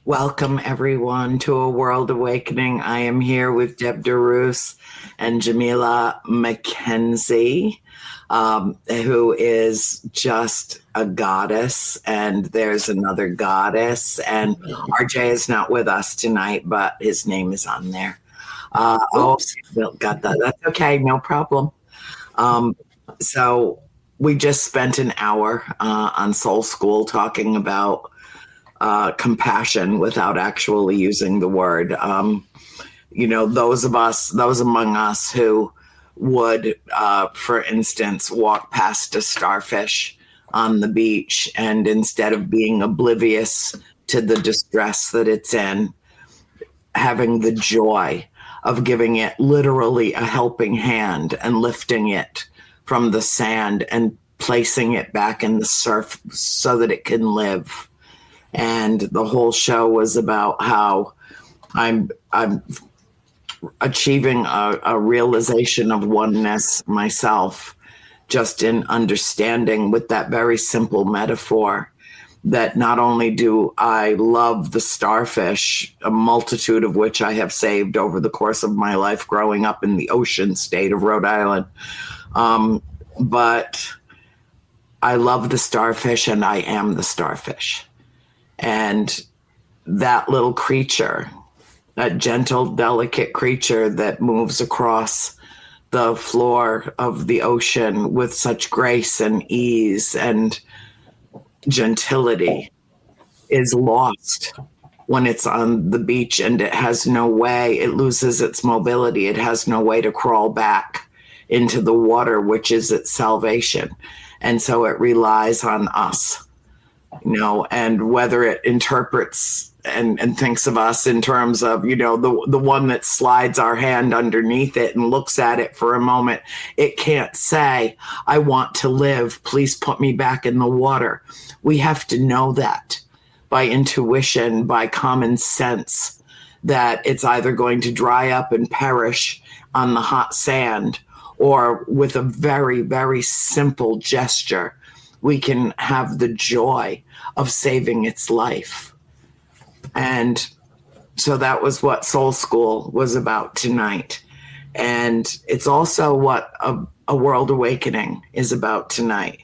Welcome, everyone, to A World Awakening. I am here with Deb DeRoos and Jamila McKenzie, who is just a goddess. And there's another goddess. And RJ is not with us tonight, but his name is on there. Got that. That's okay. No problem. So we just spent an hour on Soul School talking about compassion without actually using the word. Those among us who would, for instance, walk past a starfish on the beach and instead of being oblivious to the distress that it's in, having the joy of giving it literally a helping hand and lifting it from the sand and placing it back in the surf so that it can live. And the whole show was about how I'm achieving a realization of oneness myself, just in understanding with that very simple metaphor that not only do I love the starfish, a multitude of which I have saved over the course of my life growing up in the ocean state of Rhode Island, but I love the starfish and I am the starfish. And that little creature, that gentle, delicate creature that moves across the floor of the ocean with such grace and ease and gentility, is lost when it's on the beach and it has no way, it loses its mobility. It has no way to crawl back into the water, which is its salvation. And so it relies on us. And whether it interprets and thinks of us in terms of, the one that slides our hand underneath it and looks at it for a moment, it can't say, I want to live, please put me back in the water. We have to know that by intuition, by common sense, that it's either going to dry up and perish on the hot sand, or with a very, very simple gesture, we can have the joy of saving its life. And so that was what Soul School was about tonight. And it's also what a World Awakening is about tonight.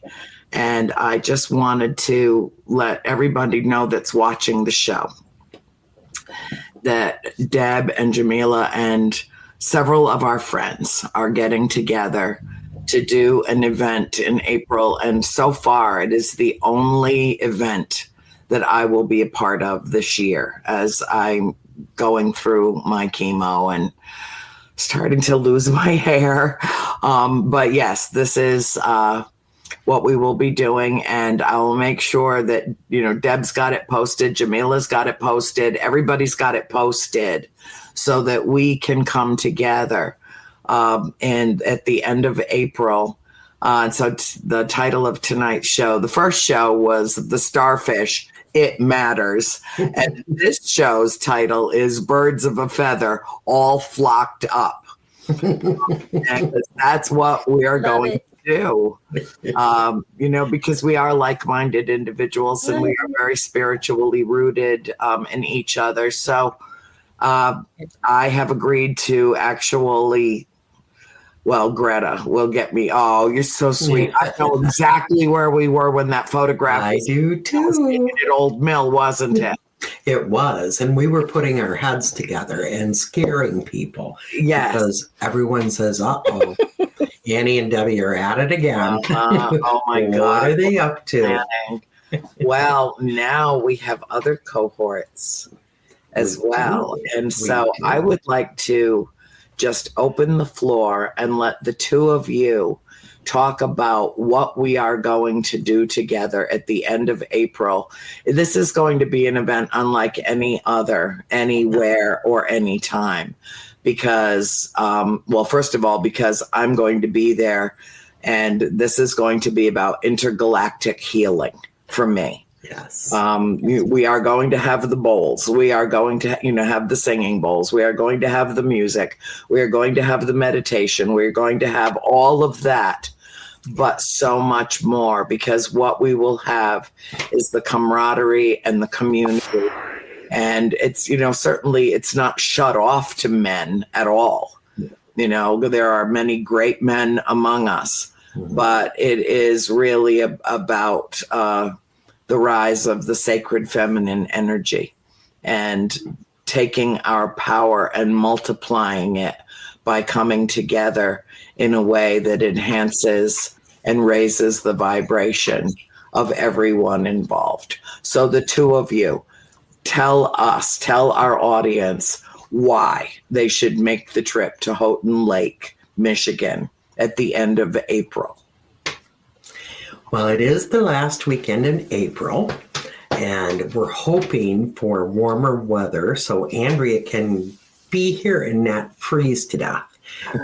And I just wanted to let everybody know that's watching the show that Deb and Jamila and several of our friends are getting together to do an event in April. And so far, it is the only event that I will be a part of this year as I'm going through my chemo and starting to lose my hair. But yes, this is what we will be doing. And I'll make sure that, Deb's got it posted, Jamila's got it posted, everybody's got it posted so that we can come together. And at the end of April, so the title of tonight's show, the first show was The Starfish, It Matters. And this show's title is Birds of a Feather, All Flocked Up. And that's what we are going to do, because we are like-minded individuals and we are very spiritually rooted in each other. So I have agreed to actually... Well, Greta will get me. Oh, you're so sweet. I know exactly where we were when that photograph I do too. At Old Mill, wasn't it? It was. And we were putting our heads together and scaring people. Yes. Because everyone says, uh-oh, Annie and Debbie are at it again. Oh, my God. What are they up to? Well, now we have other cohorts as well. And so I would like to just open the floor and let the two of you talk about what we are going to do together at the end of April. This is going to be an event unlike any other, anywhere or anytime, because, first of all, because I'm going to be there, and this is going to be about intergalactic healing for me. Yes. We are going to have the bowls. We are going to, have the singing bowls. We are going to have the music. We are going to have the meditation. We're going to have all of that, but so much more, because what we will have is the camaraderie and the community And it's, certainly it's not shut off to men at all. There are many great men among us, but it is really about the rise of the sacred feminine energy and taking our power and multiplying it by coming together in a way that enhances and raises the vibration of everyone involved. So the two of you, tell our audience why they should make the trip to Houghton Lake, Michigan at the end of April. Well, it is the last weekend in April, and we're hoping for warmer weather so Andrea can be here and not freeze to death,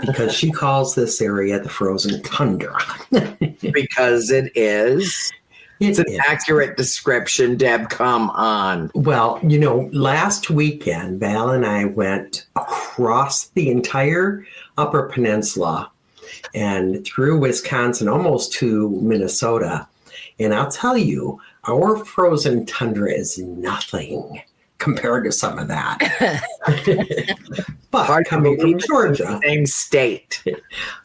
because she calls this area the frozen tundra. Because it is. It's an accurate description, Deb. Come on. Well, last weekend, Val and I went across the entire Upper Peninsula and through Wisconsin, almost to Minnesota. And I'll tell you, our frozen tundra is nothing compared to some of that. But coming from Georgia. Same state.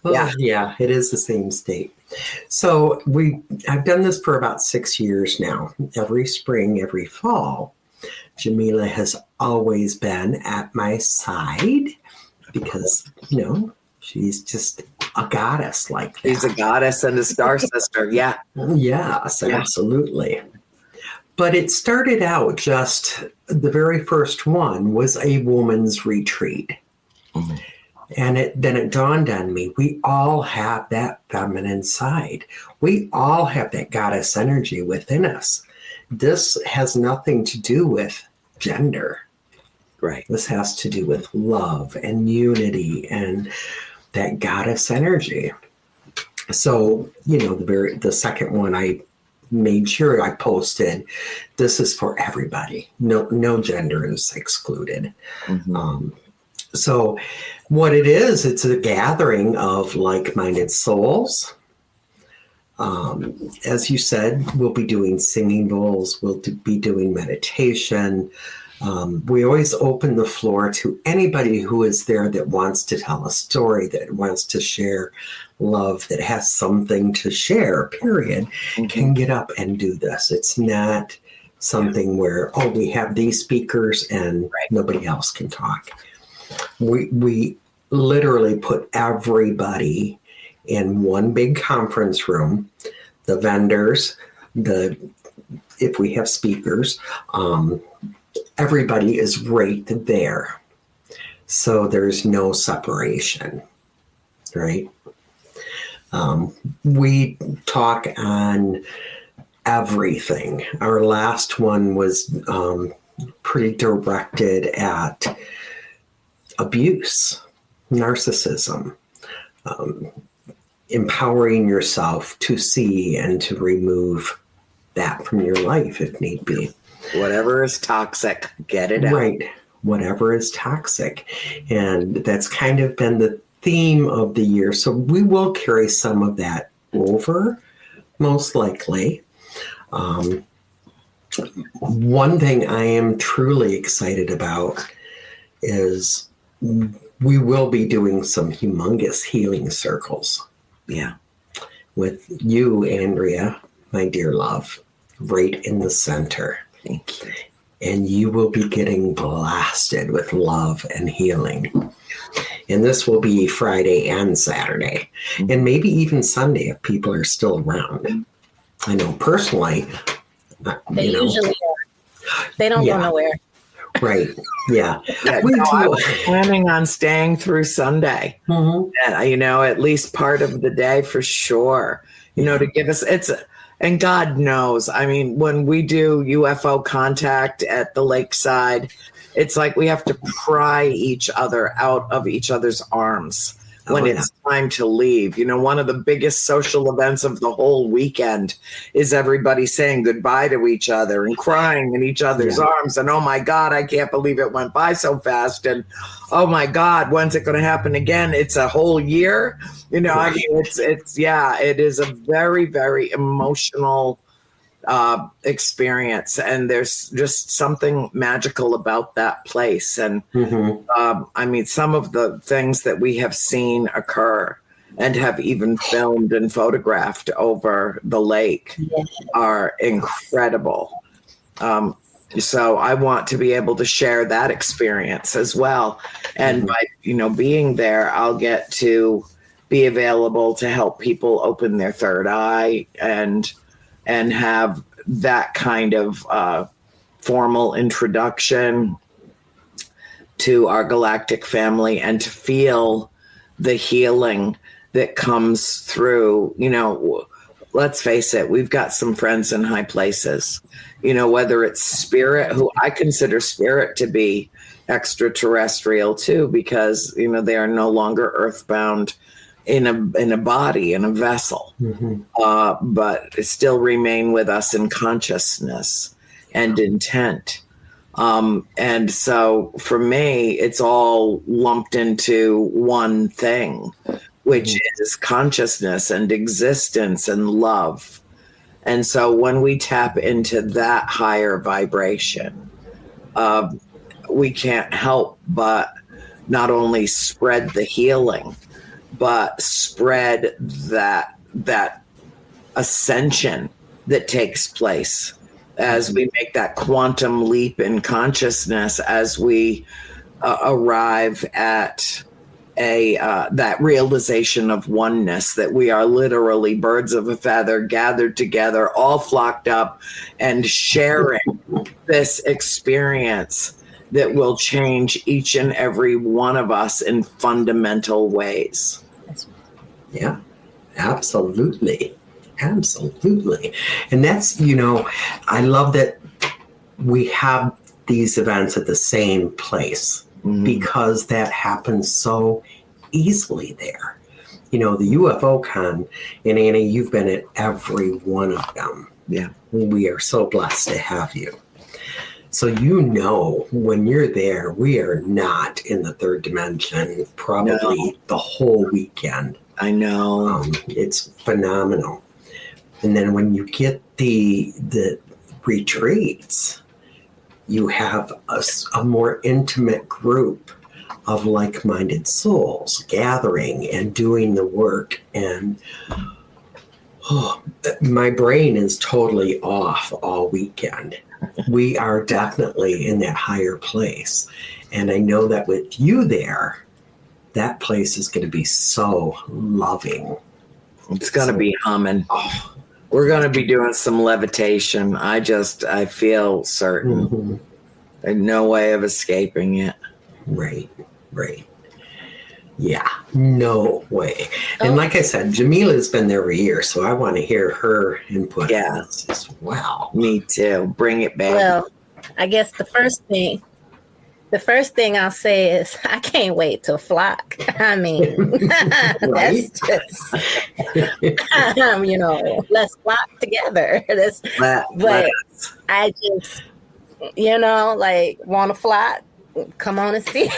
Well, yeah, it is the same state. So I've done this for about 6 years now. Every spring, every fall, Jamila has always been at my side because, she's just a goddess like that. She's a goddess and a star sister. Yeah. Yes, absolutely. But it started out just the very first one was a woman's retreat. Mm-hmm. And then it dawned on me, we all have that feminine side. We all have that goddess energy within us. This has nothing to do with gender. Right. This has to do with love and unity and that goddess energy. So, the second one I made sure I posted, this is for everybody. No gender is excluded. Mm-hmm. So what it is, it's a gathering of like-minded souls. As you said, we'll be doing singing bowls. We'll be doing meditation. We always open the floor to anybody who is there that wants to tell a story, that wants to share love, that has something to share, period, can get up and do this. It's not something where, we have these speakers and nobody else can talk. We literally put everybody in one big conference room, the vendors, if we have speakers, everybody is right there. So there's no separation, right? We talk on everything. Our last one was pretty directed at abuse, narcissism, empowering yourself to see and to remove that from your life if need be. Whatever is toxic, get it out. Right. Whatever is toxic. And that's kind of been the theme of the year. So we will carry some of that over, most likely. One thing I am truly excited about is we will be doing some humongous healing circles. Yeah. With you, Andrea, my dear love, right in the center. Thank you. And you will be getting blasted with love and healing. And this will be Friday and Saturday, and maybe even Sunday if people are still around. I know personally. They usually are. They don't go nowhere. Right. Yeah. I was planning on staying through Sunday. Mm-hmm. And, at least part of the day for sure. To give us and God knows, when we do UFO contact at the lakeside, it's like we have to pry each other out of each other's arms when it's time to leave. One of the biggest social events of the whole weekend is everybody saying goodbye to each other and crying in each other's arms. And, oh, my God, I can't believe it went by so fast. And, oh, my God, when's it going to happen again? It's a whole year. It is a very, very emotional experience, and there's just something magical about that place. And I mean, some of the things that we have seen occur and have even filmed and photographed over the lake are incredible. So I want to be able to share that experience as well. And by, being there, I'll get to be available to help people open their third eye and have that kind of formal introduction to our galactic family, and to feel the healing that comes through. Let's face it, we've got some friends in high places, whether it's spirit, who I consider spirit to be extraterrestrial too, because, they are no longer earthbound in a body, in a vessel, but still remain with us in consciousness and intent. And so for me, it's all lumped into one thing, which is consciousness and existence and love. And so when we tap into that higher vibration, we can't help but not only spread the healing, but spread that ascension that takes place as we make that quantum leap in consciousness, as we arrive at that realization of oneness, that we are literally birds of a feather gathered together, all flocked up and sharing this experience that will change each and every one of us in fundamental ways. Yeah, absolutely. Absolutely. And that's, I love that we have these events at the same place, because that happens so easily there. The UFO Con, and Annie, you've been at every one of them. Yeah. We are so blessed to have you. So when you're there, we are not in the third dimension probably the whole weekend. I know. It's phenomenal. And then when you get the retreats, you have a more intimate group of like-minded souls gathering and doing the work. And my brain is totally off all weekend. We are definitely in that higher place. And I know that with you there, that place is going to be so loving. It's going to be humming. We're going to be doing some levitation. I feel certain. There's no way of escaping it. Right. Yeah, no way. And like I said, Jamila's been there for years, so I want to hear her input on this as well. Me too. Bring it back. Well, I guess the first thing I'll say is I can't wait to flock. I mean, that's just, let's flock together. But I just, want to flock. Come on and see, but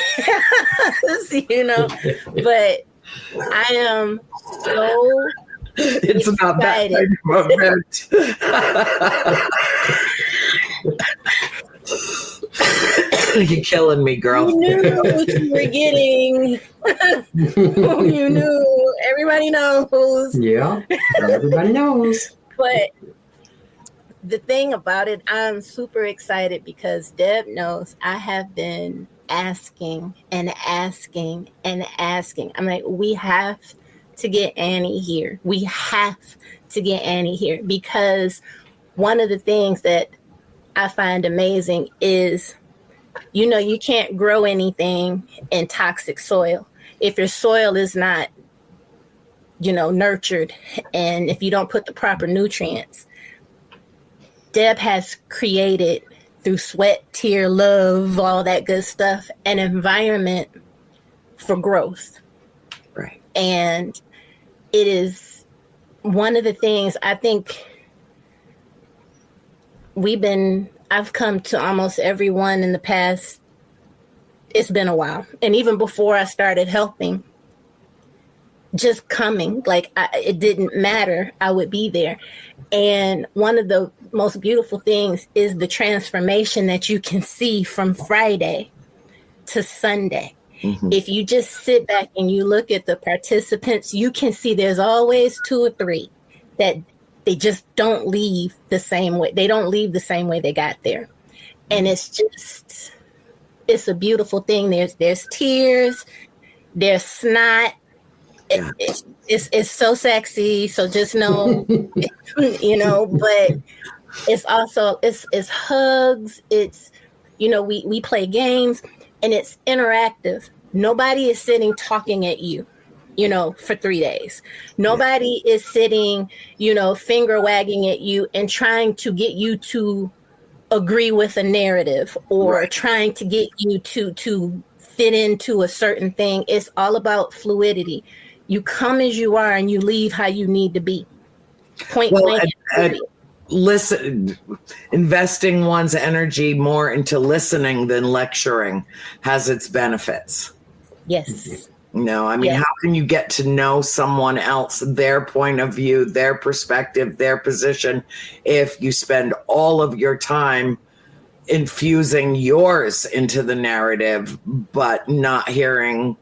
I am so it's about that kind of event. You're killing me, girl. You knew what you were getting. You knew. Everybody knows. Yeah, everybody knows. But the thing about it, I'm super excited because Deb knows I have been asking and asking and asking. I'm like, we have to get Annie here. We have to get Annie here, because one of the things that I find amazing is, you can't grow anything in toxic soil. If your soil is not, nurtured, and if you don't put the proper nutrients. Deb has created, through sweat, tear, love, all that good stuff, an environment for growth. Right. And it is one of the things I think I've come to almost everyone in the past. It's been a while. And even before I started helping, just coming. Like it didn't matter. I would be there. And one of the most beautiful things is the transformation that you can see from Friday to Sunday. Mm-hmm. If you just sit back and you look at the participants, you can see there's always 2 or 3 that they just don't leave the same way. They don't leave the same way they got there. And it's a beautiful thing. There's tears, there's snot. Yeah. It's so sexy. So just know, but it's also, it's hugs. It's, we play games and it's interactive. Nobody is sitting talking at you, for 3 days. Nobody is sitting, finger wagging at you and trying to get you to agree with a narrative or trying to get you to fit into a certain thing. It's all about fluidity. You come as you are and you leave how you need to be. Point blank. Listen, investing one's energy more into listening than lecturing has its benefits. Yes. How can you get to know someone else, their point of view, their perspective, their position, if you spend all of your time infusing yours into the narrative, but not hearing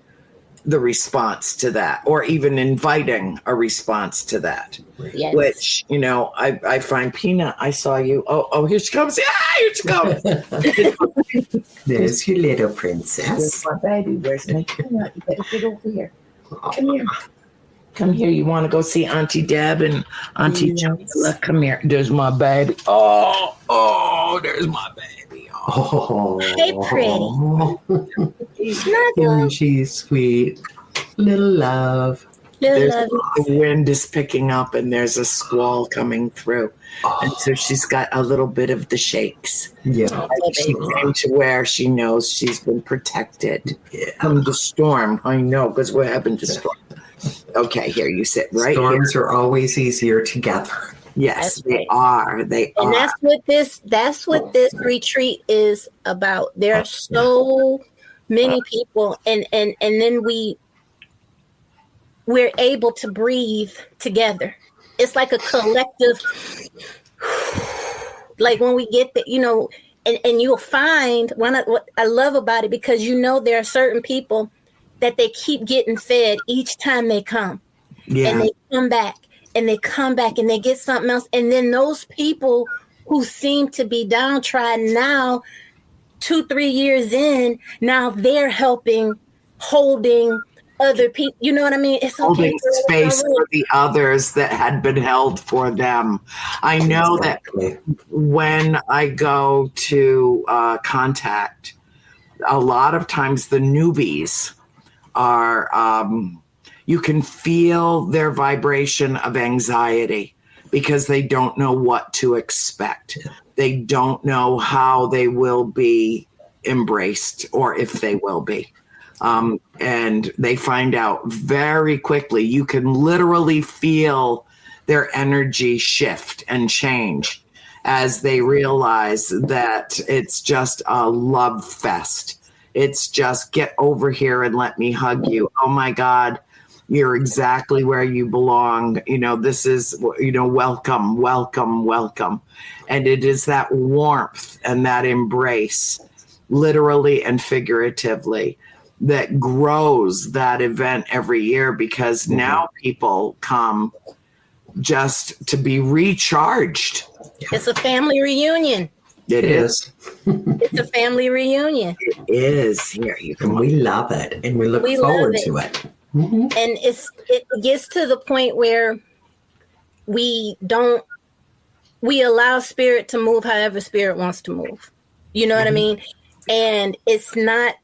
the response to that, or even inviting a response to that? Yes. Which, I find Peanut, I saw you. Oh, here she comes. Yeah, here she comes. There's your little princess. Where's my baby? Where's my Peanut? You better get over here. Come here. Come here. You want to go see Auntie Deb and Auntie Jamila? Come here. There's my baby. Oh, there's my baby. Oh. Hey, pretty. Oh, she's sweet. Little love. The wind is picking up and there's a squall coming through. And so she's got a little bit of the shakes. Yeah. She came to where she knows she's been protected from the storm. I know, because we're having the storm. Okay, here you sit right Storms here. are always easier together. Yes, they are. They are. And that's what this retreat is about. There are so many people, and then we're able to breathe together. It's like a collective, like when we get the, and you'll find what I love about it, because there are certain people that they keep getting fed each time they come. Yeah. And they come back and they come back and they get something else. And then those people who seem to be downtrodden now, 2-3 years in, now they're helping, holding other people. You know what I mean? It's holding space for the others that had been held for them. I know that when I go to contact, a lot of times the newbies are, you can feel their vibration of anxiety because they don't know what to expect. They don't know how they will be embraced or if they will be. And they find out very quickly. You can literally feel their energy shift and change as they realize that it's just a love fest. It's just get over here and let me hug you. Oh my God, you're exactly where you belong. This is, welcome, welcome, welcome. And it is that warmth and that embrace, literally and figuratively, that grows that event every year, because now people come just to be recharged. It's a family reunion. It is. It's a family reunion. It is. Here you come. We love it, and we look forward to it. Mm-hmm. And it gets to the point where we allow spirit to move however spirit wants to move. You know what I mean? And it's not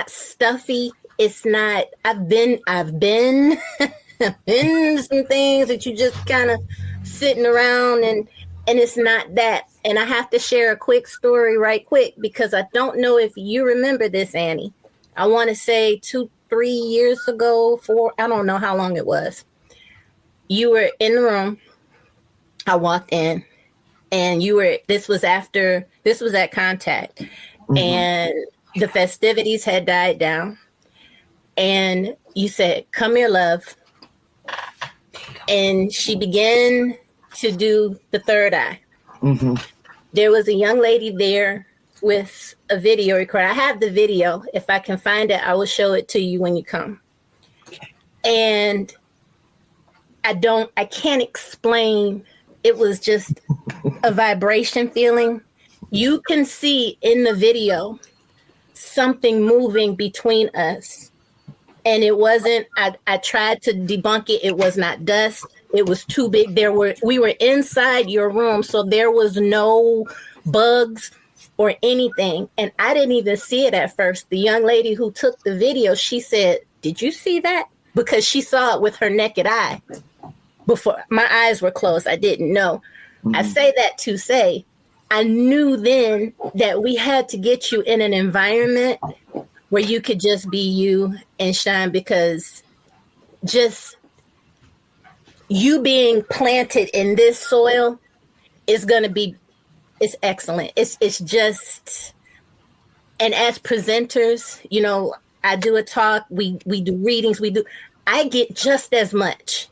stuffy. It's not, I've been some things that you just kind of sitting around and it's not that. And I have to share a quick story right quick, because I don't know if you remember this, Annie. I want to say 2-3 years ago, 4, I don't know how long it was. You were in the room. I walked in and this was at Contact, and the festivities had died down. And you said, "Come here, love." And she began to do the third eye. Mm-hmm. There was a young lady there with a video recorder. I have the video. If I can find it, I will show it to you when you come. And I can't explain. It was just a vibration feeling. You can see in the video something moving between us. And it wasn't, I tried to debunk it. It was not dust. It was too big. We were inside your room, so there was no bugs or anything. And I didn't even see it at first. The young lady who took the video, she said, "Did you see that?" Because she saw it with her naked eye. Before my eyes were closed, I didn't know. Mm-hmm. I say that to say, I knew then that we had to get you in an environment where you could just be you and shine, because just you being planted in this soil is going to be, it's excellent. It's just, and as presenters, you know, I do a talk, we do readings, I get just as much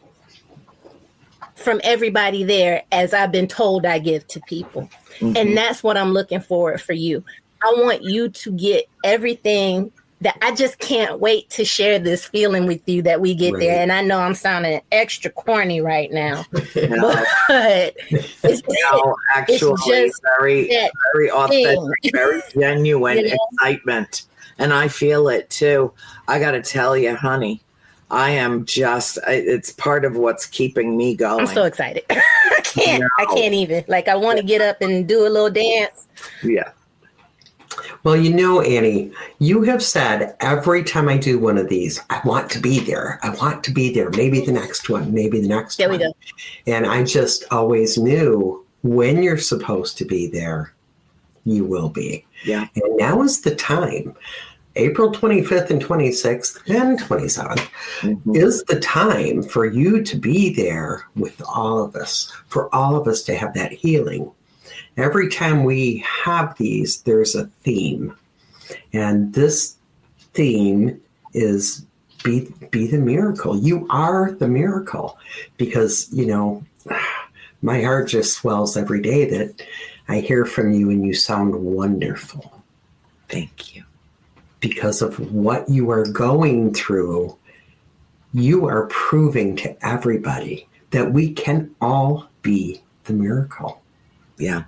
from everybody there as I've been told I give to people. Mm-hmm. And that's what I'm looking for you. I want you to get everything that I just can't wait to share this feeling with you that we get there. And I know I'm sounding extra corny right now, no. But it's, no, actually it's just very authentic, very genuine excitement. And I feel it too. I got to tell you, honey, I am just, it's part of what's keeping me going. I'm so excited. I can't even. Like, I want to get up and do a little dance. Yeah. Well, you know, Annie, you have said every time I do one of these, I want to be there. I want to be there. Maybe the next one, maybe the next there one. We go. And I just always knew when you're supposed to be there, you will be. Yeah. And now is the time. April 25th and 26th and 27th is the time for you to be there with all of us, for all of us to have that healing. Every time we have these, there's a theme. And this theme is be the miracle. You are the miracle. Because, you know, my heart just swells every day that I hear from you and you sound wonderful. Thank you. Because of what you are going through, you are proving to everybody that we can all be the miracle. Yeah.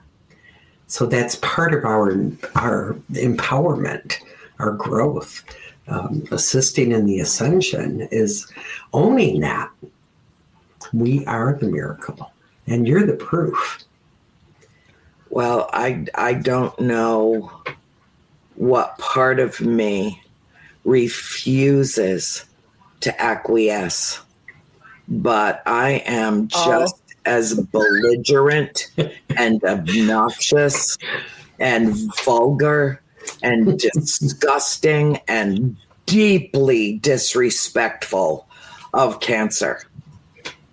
So that's part of our empowerment, our growth. Assisting in the ascension is owning that. We are the miracle, and you're the proof. Well, I don't know what part of me refuses to acquiesce, but I am just as belligerent and obnoxious and vulgar and disgusting and deeply disrespectful of cancer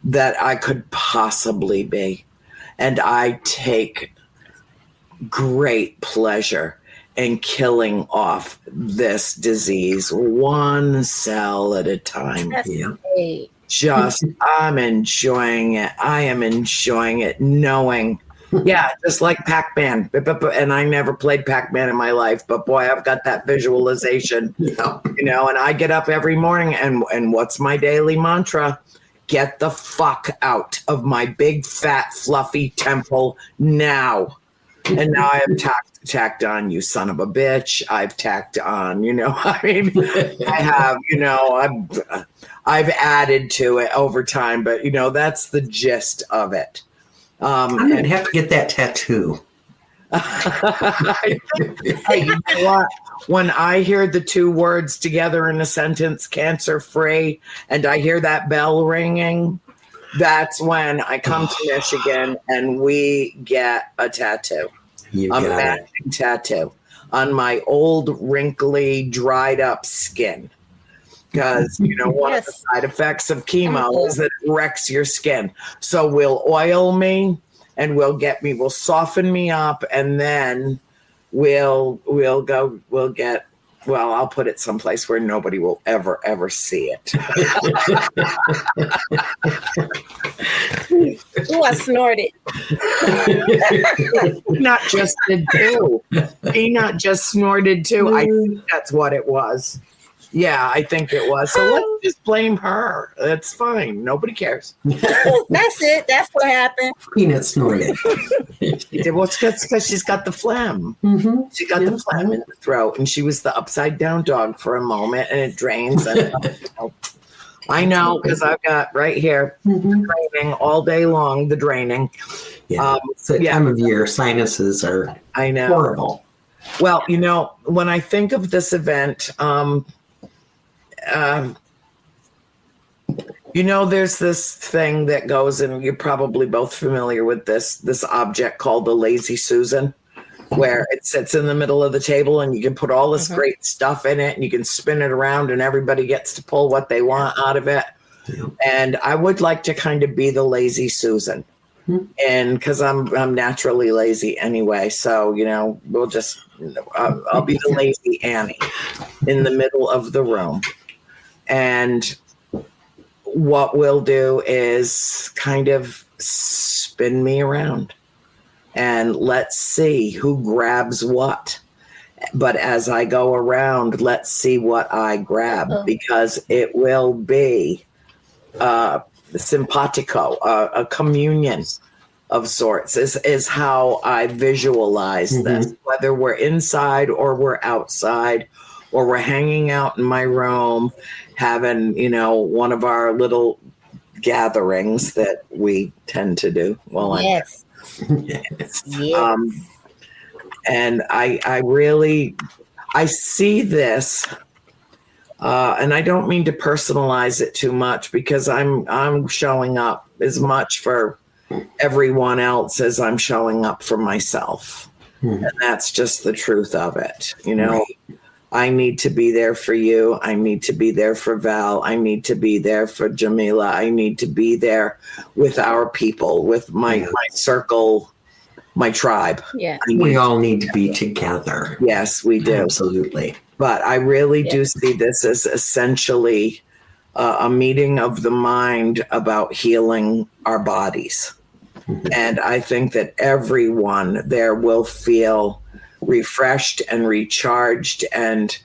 that I could possibly be. And I take great pleasure in killing off this disease one cell at a time. Just, I'm enjoying it. I am enjoying it, knowing, just like Pac-Man. And I never played Pac-Man in my life, but boy, I've got that visualization, you know, and I get up every morning and what's my daily mantra? Get the fuck out of my big, fat, fluffy temple now. And now I have tacked on, you son of a bitch. I've tacked on, I have, I've added to it over time, but that's the gist of it. I'm going to have to get that tattoo. Hey, you know what? When I hear the two words together in a sentence, cancer free, and I hear that bell ringing, that's when I come to Michigan and we get a tattoo. A matching tattoo on my old, wrinkly, dried up skin. Because, one of the side effects of chemo is that it wrecks your skin. So we'll oil me and we'll soften me up, and then we'll get Well, I'll put it someplace where nobody will ever see it. Ooh, I snorted. Not just did too. He not just snorted too. I think that's what it was. Yeah, I think it was. So let's just blame her. That's fine. Nobody cares. That's it. That's what happened. Peanut snorted. Well, it's because she's got the phlegm. She got the phlegm in the throat, and she was the upside down dog for a moment, and it drains. And, I know, because I've got right here draining all day long. The draining. Yeah, it's that time of year. Sinuses are horrible. Well, when I think of this event, there's this thing that goes, and you're probably both familiar with this object called the Lazy Susan, where it sits in the middle of the table and you can put all this great stuff in it and you can spin it around and everybody gets to pull what they want out of it. Yeah. And I would like to kind of be the Lazy Susan. And because I'm naturally lazy anyway, so we'll just I'll be the Lazy Annie in the middle of the room. And what we'll do is kind of spin me around and let's see who grabs what. But as I go around, let's see what I grab, because it will be simpatico, a communion of sorts is how I visualize this, whether we're inside or we're outside or we're hanging out in my room, having, one of our little gatherings that we tend to do. Well, yes. And I really see this, and I don't mean to personalize it too much, because I'm showing up as much for everyone else as I'm showing up for myself. And that's just the truth of it. Right. I need to be there for you. I need to be there for Val. I need to be there for Jamila. I need to be there with our people, with my circle, my tribe. Yeah. We all need to be together. Yes, we do. Absolutely. But I really do see this as essentially a meeting of the mind about healing our bodies. And I think that everyone there will feel refreshed and recharged. And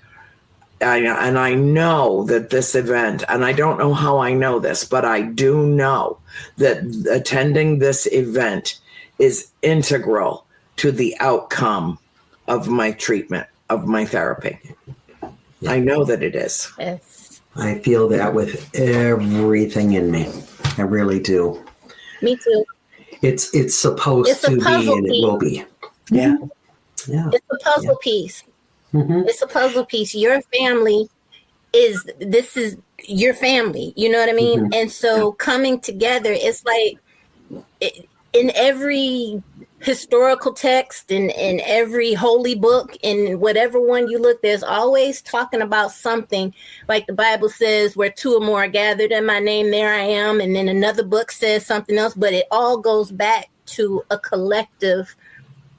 I know that this event, and I don't know how I know this, but I do know that attending this event is integral to the outcome of my treatment, of my therapy. Yeah. I know that it is. Yes. I feel that with everything in me. I really do. Me too. It's supposed to be, and it will be. Yeah. Yeah. It's a puzzle piece. It's a puzzle piece. Your family is your family. You know what I mean? And so coming together, it's like in every historical text, in every holy book, in whatever one you look, there's always talking about something. Like the Bible says, where two or more are gathered in my name, there I am. And then another book says something else, but it all goes back to a collective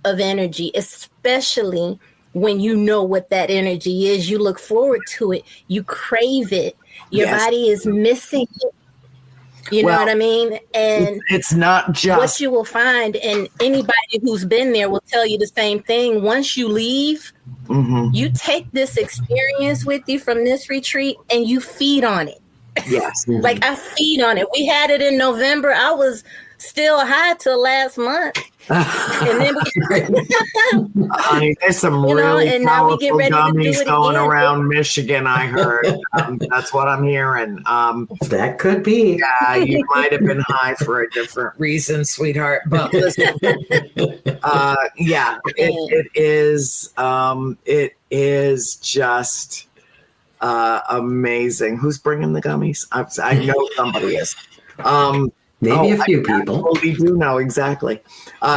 of energy, especially when you know what that energy is. You look forward to it. You crave it. Your body is missing it. You know what I mean? And it's not just what you will find, and anybody who's been there will tell you the same thing. Once you leave, you take this experience with you from this retreat and you feed on it. Yes. Like I feed on it. We had it in November. I was still high till last month. And then there's some really powerful gummies going around Michigan, I heard. That's what I'm hearing. That could be. Yeah, you might have been high for a different reason, sweetheart. But listen, it is just amazing. Who's bringing the gummies? I know somebody is. Maybe a few people. Well, we do know exactly.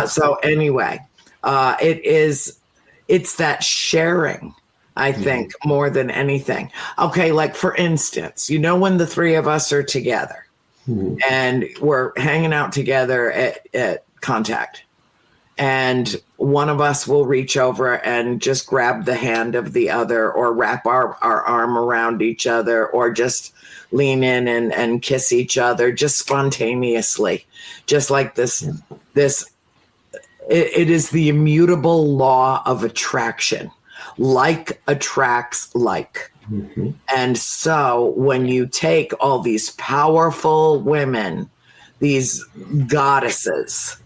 So anyway, it's that sharing, I think, more than anything. Okay, like for instance, when the three of us are together and we're hanging out together at Contact, and one of us will reach over and just grab the hand of the other, or wrap our arm around each other, or just lean in and kiss each other, just spontaneously, just like this. It is the immutable law of attraction. Like attracts like. Mm-hmm. And so when you take all these powerful women, these goddesses,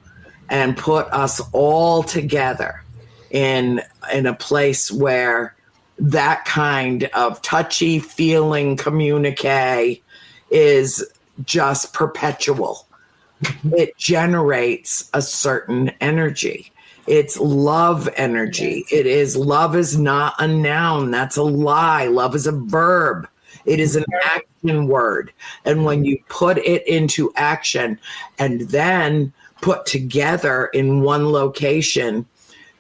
and put us all together in a place where that kind of touchy feeling communique is just perpetual. It generates a certain energy. It's love energy. It is, love is not a noun. That's a lie. Love is a verb. It is an action word. And when you put it into action and then put together in one location,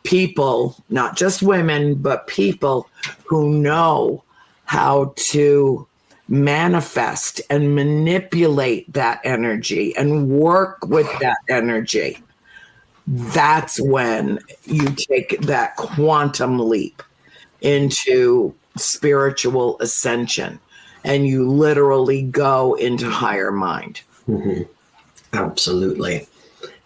people, not just women, but people who know how to manifest and manipulate that energy and work with that energy, that's when you take that quantum leap into spiritual ascension and you literally go into higher mind. Mm-hmm. Absolutely.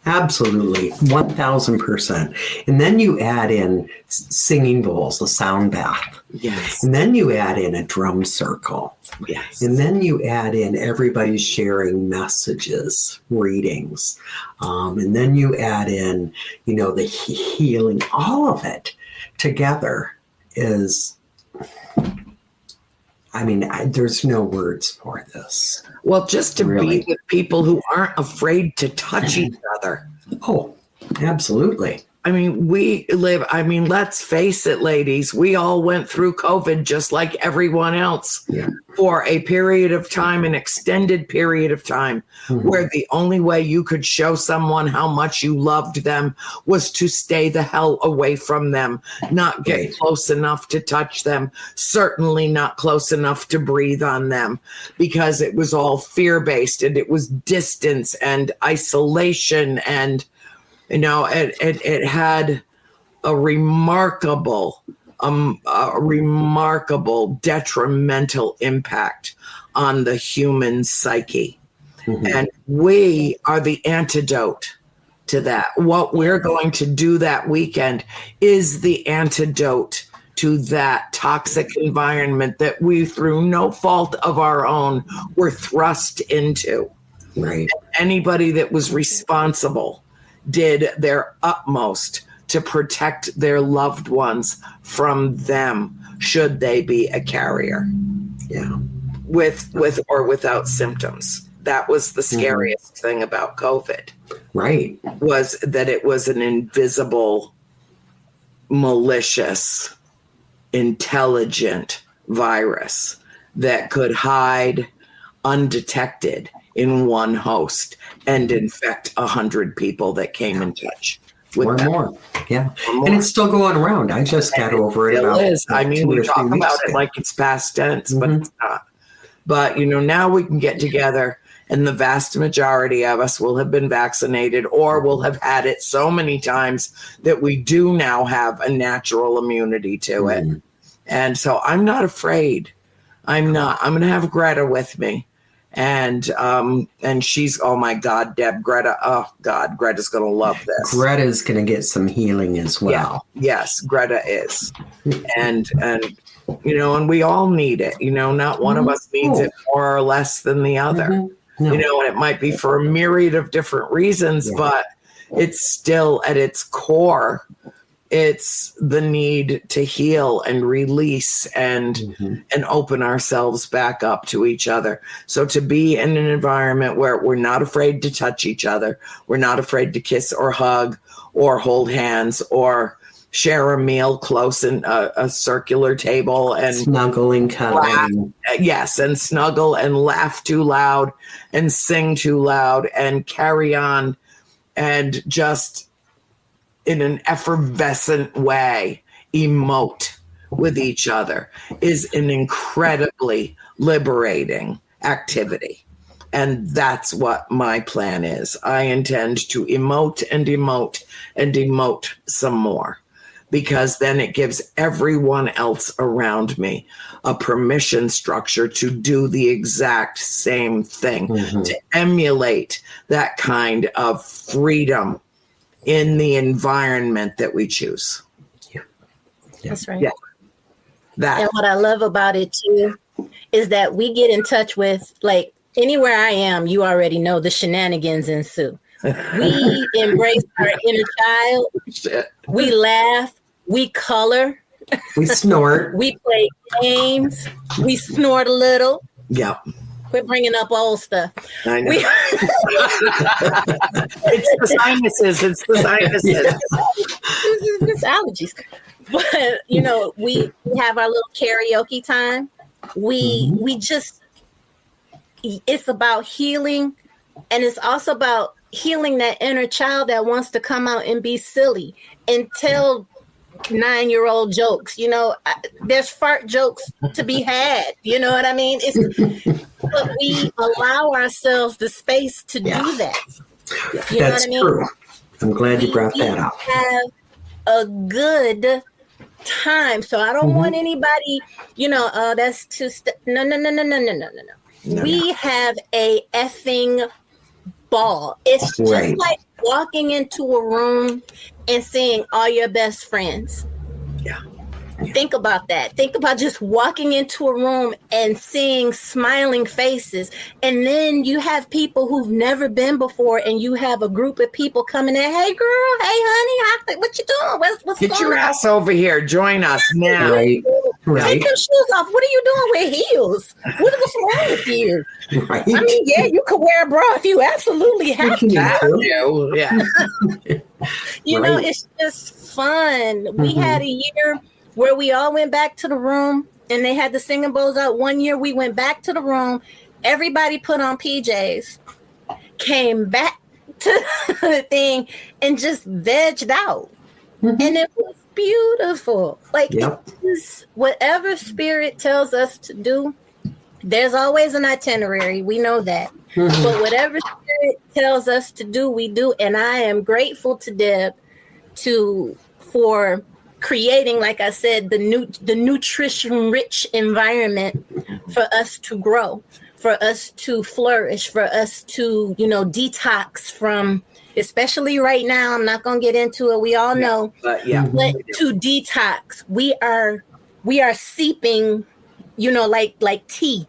Absolutely. 1000%. And then you add in singing bowls, a sound bath. Yes. And then you add in a drum circle. Yes. And then you add in everybody sharing messages, readings. And then you add in, the healing. All of it together is, there's no words for this. Well, just to be with people who aren't afraid to touch each other. Oh, absolutely. Let's face it, ladies, we all went through COVID just like everyone else for a period of time, an extended period of time, where the only way you could show someone how much you loved them was to stay the hell away from them, not get close enough to touch them, certainly not close enough to breathe on them, because it was all fear-based and it was distance and isolation, and it had a remarkable detrimental impact on the human psyche. Mm-hmm. And we are the antidote to that. What we're going to do that weekend is the antidote to that toxic environment that we, through no fault of our own, were thrust into. Right. And anybody that was responsible did their utmost to protect their loved ones from them, should they be a carrier. Yeah. With or without symptoms. That was the scariest thing about COVID. Right. Was that it was an invisible, malicious, intelligent virus that could hide undetected in one host and infect 100 people that came in touch with or them. More. Yeah. And it's still going around. I just got over it. It is. We talk about it like it's past tense, but it's not. But, now we can get together, and the vast majority of us will have been vaccinated or will have had it so many times that we do now have a natural immunity to it. And so I'm not afraid. I'm going to have Greta with me. And she's, oh my God, Deb, Greta, oh God, Greta's going to love this. Greta's going to get some healing as well. Yeah, yes, Greta is. And and we all need it, not one of us needs it more or less than the other, no. And it might be for a myriad of different reasons, but it's still at its core, it's the need to heal and release and open ourselves back up to each other. So to be in an environment where we're not afraid to touch each other, we're not afraid to kiss or hug or hold hands or share a meal close in a circular table and snuggling, cuddling. Yes, and snuggle and laugh too loud and sing too loud and carry on and just in an effervescent way emote with each other is an incredibly liberating activity. And that's what my plan is. I intend to emote and emote and emote some more, because then it gives everyone else around me a permission structure to do the exact same thing, to emulate that kind of freedom in the environment that we choose. Yeah. That's right. Yeah. That. And what I love about it too is that we get in touch with, like, anywhere I am, you already know the shenanigans ensue. We embrace our inner child. Shit. We laugh. We color. We snort. We play games. We snort a little. Yeah. Quit bringing up old stuff. I know. It's the sinuses. It's the sinuses. It's allergies. But, you know, we have our little karaoke time. We just, it's about healing. And it's also about healing that inner child that wants to come out and be silly and tell 9-year-old jokes. You know, there's fart jokes to be had. You know what I mean? But we allow ourselves the space to do that. You know what I mean? True. I'm glad you brought that up. Have a good time. So I don't want anybody, you know, that's too no. We have a effing ball. It's just like walking into a room and seeing all your best friends. Yeah. Think about that. Think about just walking into a room and seeing smiling faces. And then you have people who've never been before, and you have a group of people coming in. Hey, girl. Hey, honey. What you doing? What's Get going your on? ass over here. Join us now. Right. Take them shoes off. What are you doing with heels? What's wrong with you? Right. I mean, yeah, you could wear a bra if you absolutely have to. Yeah. You know, it's just fun. We had a year where we all went back to the room and they had the singing bowls out. One year we went back to the room. Everybody put on PJs, came back to the thing and just vegged out. And it was beautiful. Like, it is whatever spirit tells us to do. There's always an itinerary. We know that. But whatever spirit tells us to do, we do. And I am grateful to Deb for creating, like I said, the nutrition-rich environment for us to grow, for us to flourish, for us to, you know, detox from, especially right now. I'm not going to get into it. We all know. But to detox, we are seeping, you know, like tea.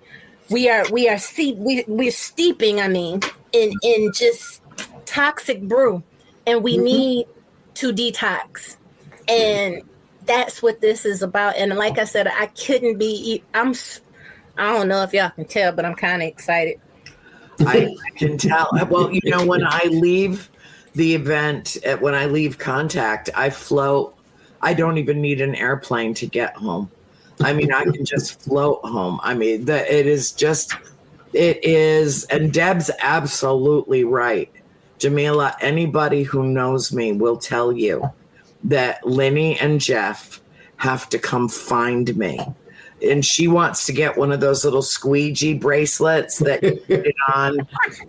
We're steeping, I mean, in just toxic brew, and we need to detox. And that's what this is about. And like I said, I couldn't be, I don't know if y'all can tell, but I'm kind of excited. I can tell. Well, you know, when I leave the event, when I leave Contact, I float. I don't even need an airplane to get home. I mean, I can just float home. I mean, it is, and Deb's absolutely right. Jamila, anybody who knows me will tell you that Linny and Jeff have to come find me. And she wants to get one of those little squeegee bracelets that you put it on,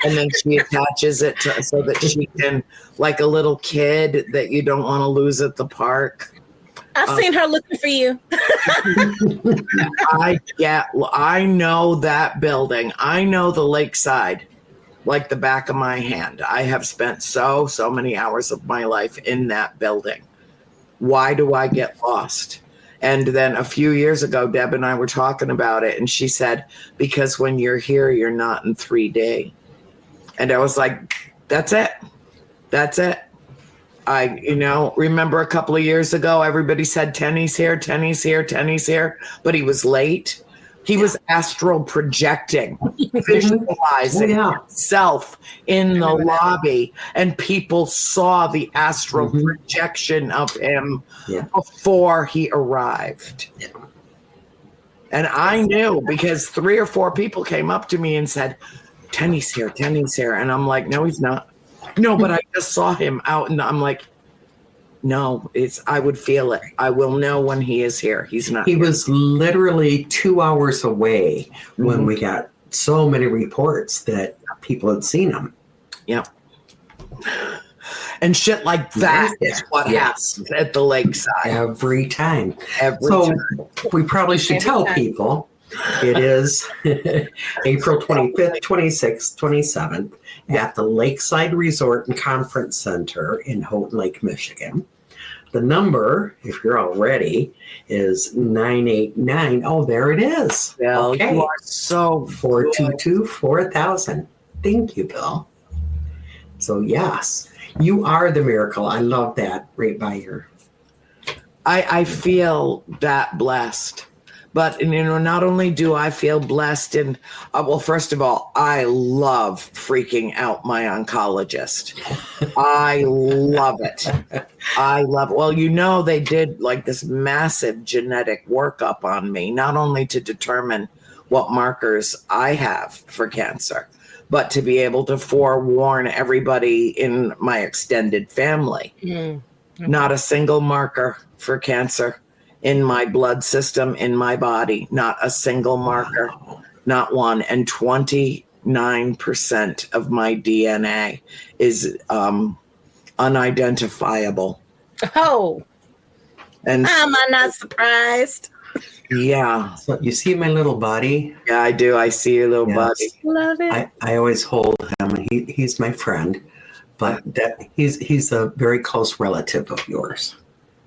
and then she attaches it so that she can, like a little kid that you don't want to lose at the park. I've seen her looking for you. I know that building. I know the lakeside like the back of my hand. I have spent so many hours of my life in that building. Why do I get lost? And then a few years ago, Deb and I were talking about it, and she said, because when you're here, you're not in 3D. And I was like, that's it. That's it. I, remember a couple of years ago, everybody said, Tenny's here, Tenny's here, Tenny's here, but he was late. He was astral projecting, visualizing himself in the lobby, and people saw the astral projection of him before he arrived. Yeah. And I knew, because 3 or 4 people came up to me and said, Tenny's here, Tenny's here. And I'm like, no, he's not. No, but I just saw him out, and I'm like, no, I would feel it. I will know when he is here. He's not. He was literally 2 hours away when we got so many reports that people had seen them. Yep. And shit like that is what happens at the lakeside. Every time. Every so time. We probably should tell people it is April 25th, 26th, 27th at the Lakeside Resort and Conference Center in Houghton Lake, Michigan. The number, if you're all ready, is 989. Oh, there it is. Well, okay. You are so 422-4000. Thank you, Bill. So, yes, you are the miracle. I love that right by your. I feel that blessed. But, not only do I feel blessed and, well, first of all, I love freaking out my oncologist. I love it. Well, they did like this massive genetic workup on me, not only to determine what markers I have for cancer, but to be able to forewarn everybody in my extended family. Mm-hmm. Not a single marker for cancer in my blood system, in my body, not a single marker, not one. And 29% of my DNA is unidentifiable. Oh, and am I not surprised? Yeah. So you see my little buddy? Yeah, I do. I see your little buddy. Love it. I always hold him. He's my friend, but he's a very close relative of yours.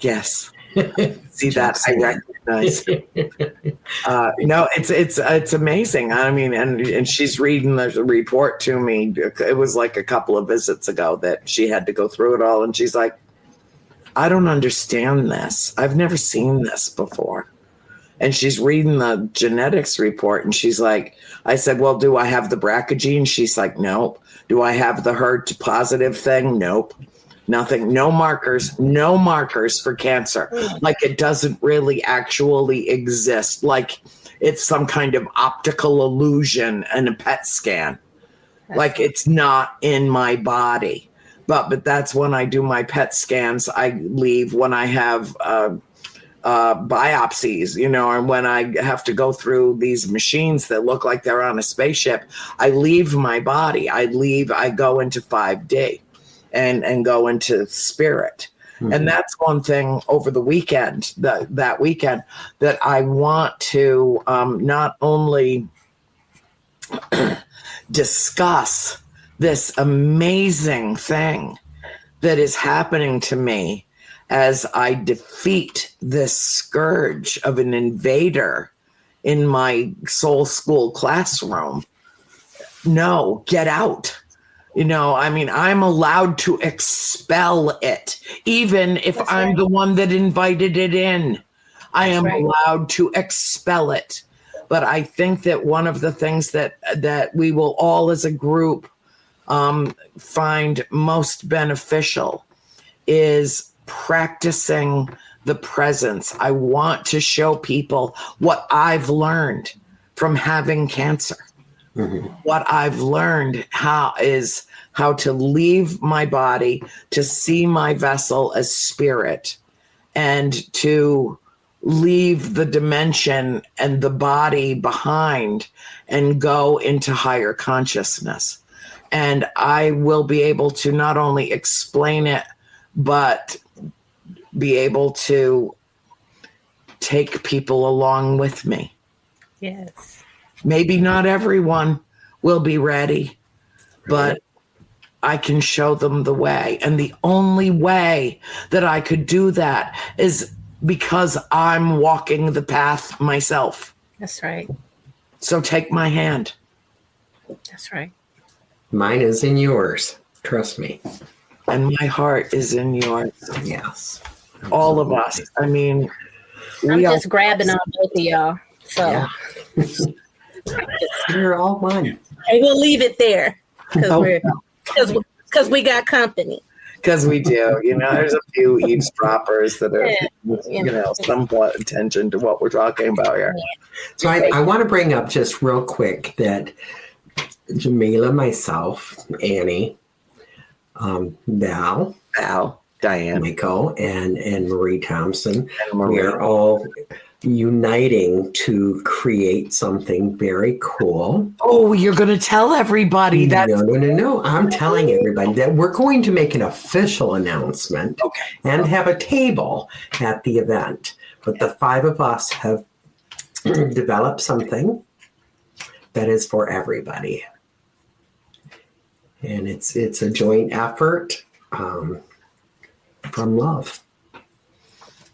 Yes. See that? I recognize. No, it's amazing. I mean, and she's reading the report to me. It was like a couple of visits ago that she had to go through it all, and she's like, "I don't understand this. I've never seen this before." And she's reading the genetics report, and she's like, "I said, well, do I have the BRCA gene?" She's like, "Nope." "Do I have the HER2 positive thing?" "Nope." Nothing, no markers for cancer. Like it doesn't really actually exist. Like it's some kind of optical illusion and a PET scan. Like it's not in my body. But that's when I do my PET scans. I leave when I have biopsies, and when I have to go through these machines that look like they're on a spaceship, I leave my body. I go into 5D. And go into spirit. Mm-hmm. And that's one thing over the weekend, that weekend, that I want to not only discuss this amazing thing that is happening to me as I defeat this scourge of an invader in my soul school classroom. No, get out. I'm allowed to expel it, even if That's I'm right. the one that invited it in. I am allowed to expel it. But I think that one of the things that we will all as a group find most beneficial is practicing the presence. I want to show people what I've learned from having cancer. Mm-hmm. What I've learned how to leave my body, to see my vessel as spirit, and to leave the dimension and the body behind and go into higher consciousness. And I will be able to not only explain it, but be able to take people along with me. Yes. Maybe not everyone will be ready, but I can show them the way. And the only way that I could do that is because I'm walking the path myself. That's right. So take my hand. That's right. Mine is in yours. Trust me. And my heart is in yours. Yes. All of us. I mean, I'm just grabbing on both of y'all. So. Yeah. You're all one. And we'll leave it there because we got company. Because we do, there's a few eavesdroppers that are, somewhat attention to what we're talking about here. So I want to bring up just real quick that Jamila, myself, Annie, Val, Diane, Michael, and Marie Thompson, we are all uniting to create something very cool. Oh, you're going to tell everybody that? No. I'm telling everybody that we're going to make an official announcement and have a table at the event. But the 5 of us have developed something that is for everybody. And it's a joint effort from love.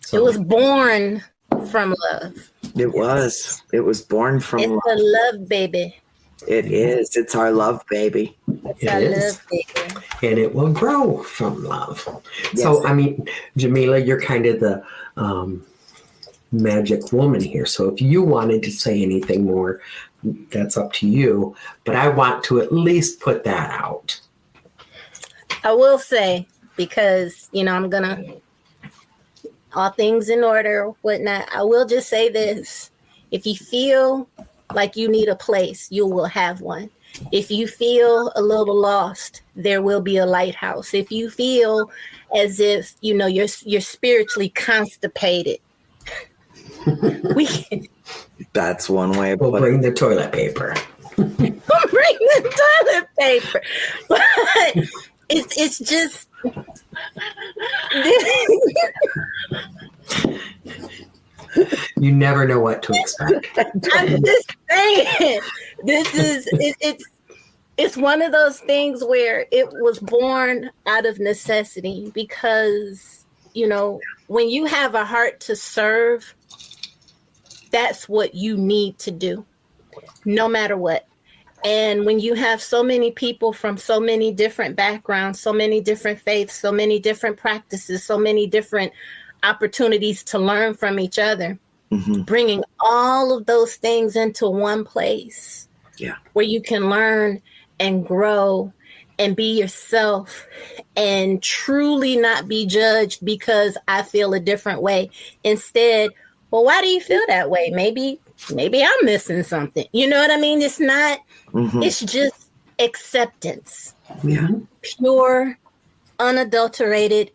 So, it was born from love. It was. It was born from love. It's a love baby. It is. It's our love baby. It's our love baby. And it will grow from love. Yes. So, I mean, Jamila, you're kind of the magic woman here. So if you wanted to say anything more, that's up to you. But I want to at least put that out. I will say, because, I'm going to, all things in order, whatnot, I will just say this. If you feel like you need a place, you will have one. If you feel a little lost, there will be a lighthouse. If you feel as if, you're spiritually constipated, that's one way of we'll bring the toilet paper. Bring the toilet paper. But it's just you never know what to expect. I'm just saying, it's one of those things where it was born out of necessity, because when you have a heart to serve, that's what you need to do, no matter what. And when you have so many people from so many different backgrounds, so many different faiths, so many different practices, so many different opportunities to learn from each other, bringing all of those things into one place where you can learn and grow and be yourself and truly not be judged because I feel a different way. Instead, well, why do you feel that way? Maybe I'm missing something. You know what I mean? It's not, it's just acceptance. Yeah. Pure, unadulterated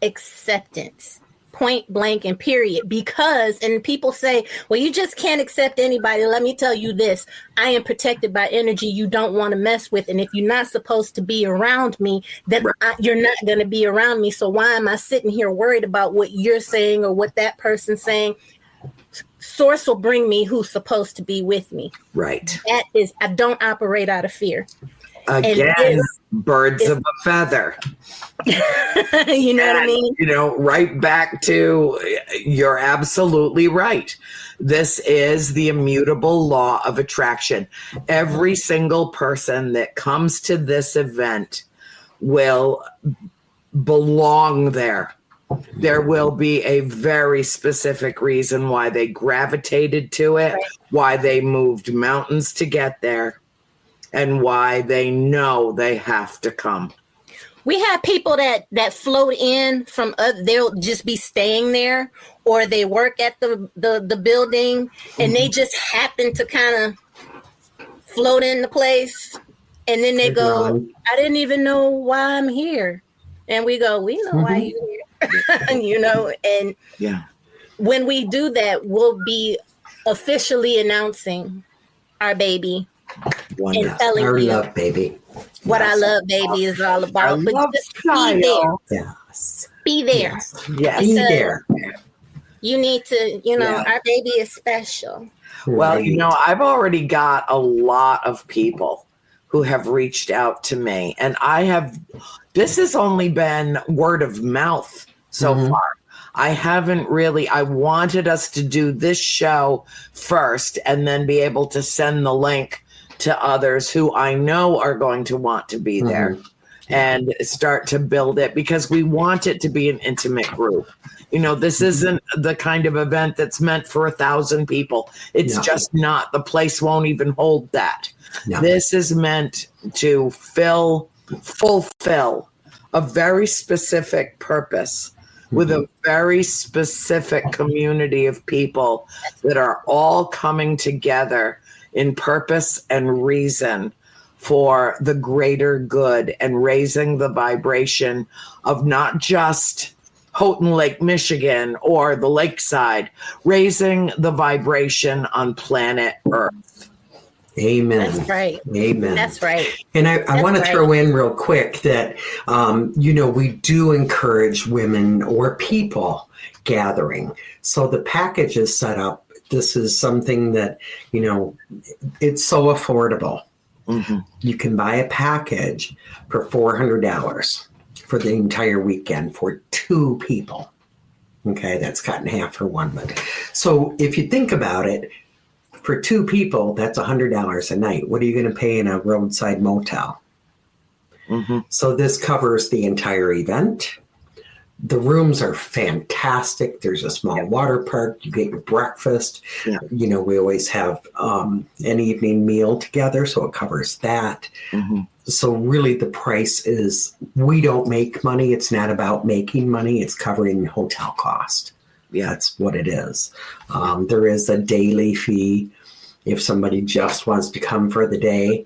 acceptance. Point blank and period. Because, and people say, well, you just can't accept anybody. Let me tell you this. I am protected by energy you don't want to mess with. And if you're not supposed to be around me, then you're not going to be around me. So why am I sitting here worried about what you're saying or what that person's saying? Source will bring me who's supposed to be with me. Right. That is, I don't operate out of fear. Again, birds of a feather. You know what I mean? Right back to, you're absolutely right. This is the immutable law of attraction. Every single person that comes to this event will belong there. There will be a very specific reason why they gravitated to it, why they moved mountains to get there, and why they know they have to come. We have people that float in from they'll just be staying there, or they work at the building and they just happen to kind of float in the place, and then they go, I didn't even know why I'm here. And we go, we know why you're here. And when we do that, we'll be officially announcing our baby. And telling our you love baby. What our love baby is all about. But just be there. Yes. Be there. Yes. Be there. You need to, our baby is special. Well, I've already got a lot of people who have reached out to me, and this has only been word of mouth so far. I wanted us to do this show first and then be able to send the link to others who I know are going to want to be there and start to build it, because we want it to be an intimate group. This isn't the kind of event that's meant for 1,000 people. It's just not. The place won't even hold that. No. This is meant to fulfill a very specific purpose with a very specific community of people that are all coming together in purpose and reason for the greater good, and raising the vibration of not just Houghton Lake, Michigan, or the lakeside, raising the vibration on planet Earth. Amen. That's right. Amen. That's right. And I want to throw in real quick that, we do encourage women or people gathering. So the package is set up. This is something that, it's so affordable. Mm-hmm. You can buy a package for $400 for the entire weekend for 2 people. Okay, that's cut in half for one. But so if you think about it, for 2 people, that's $100 a night. What are you going to pay in a roadside motel? Mm-hmm. So this covers the entire event. The rooms are fantastic. There's a small water park. You get your breakfast. Yeah. We always have an evening meal together, so it covers that. Mm-hmm. So really the price is, we don't make money. It's not about making money. It's covering hotel cost. Yeah. That's what it is. There is a daily fee if somebody just wants to come for the day.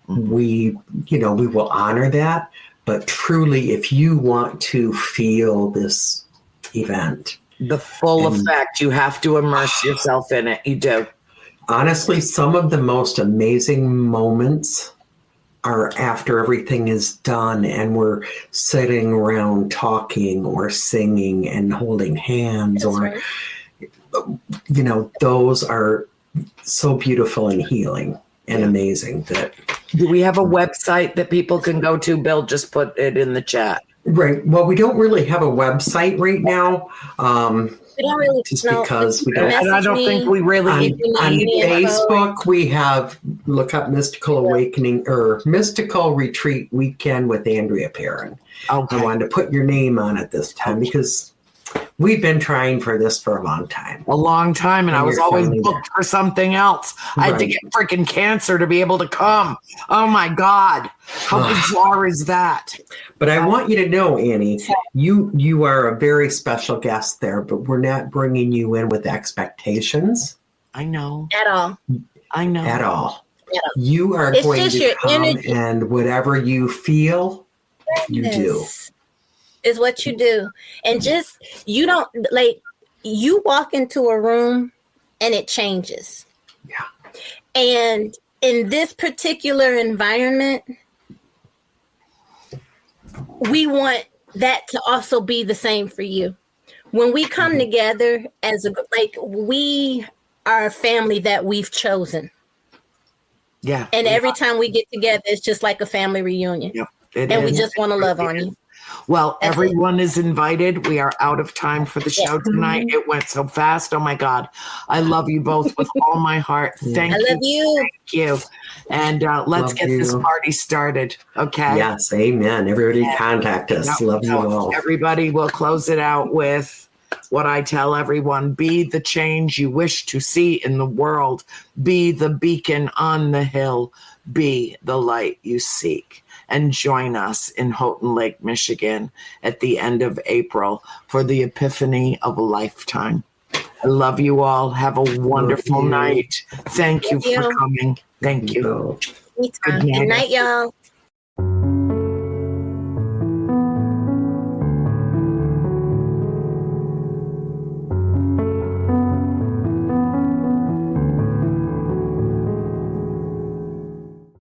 Mm-hmm. We will honor that. But truly, if you want to feel this event, the full effect, you have to immerse yourself in it. You do. Honestly, some of the most amazing moments are after everything is done and we're sitting around talking or singing and holding hands. That's or, right. Those are so beautiful and healing and amazing. That. Do we have a website that people can go to? Bill just put it in the chat. Right. Well, we don't really have a website right now. We don't really just because we don't. And I don't think we really on Facebook, we have look up Mystical Awakening or Mystical Retreat Weekend with Andrea Perrin. Okay. I wanted to put your name on it this time because we've been trying for this for a long time. And I was always booked for something else. I had to get freaking cancer to be able to come. Oh my God. How bizarre is that? But I want you to know, Annie, you are a very special guest there, but we're not bringing you in with expectations. I know. At all. I know. At all. You are going to come energy. And whatever you feel, you do. Is what you do. And just, you don't, you walk into a room and it changes. Yeah. And in this particular environment, we want that to also be the same for you. When we come together as we are a family that we've chosen. Yeah. And every time we get together, it's just like a family reunion. Yep. We just want to love on you. Well, everyone is invited. We are out of time for the show tonight. It went so fast. Oh my God. I love you both with all my heart. Thank you. I love you. Thank you. And let's get this party started. Okay. Yes. Amen. Everybody contact us. Love you all. Everybody will close it out with what I tell everyone: be the change you wish to see in the world. Be the beacon on the hill. Be the light you seek. And join us in Houghton Lake, Michigan at the end of April for the epiphany of a lifetime. I love you all. Have a wonderful night. Thank you for coming. Thank you. Good night, y'all.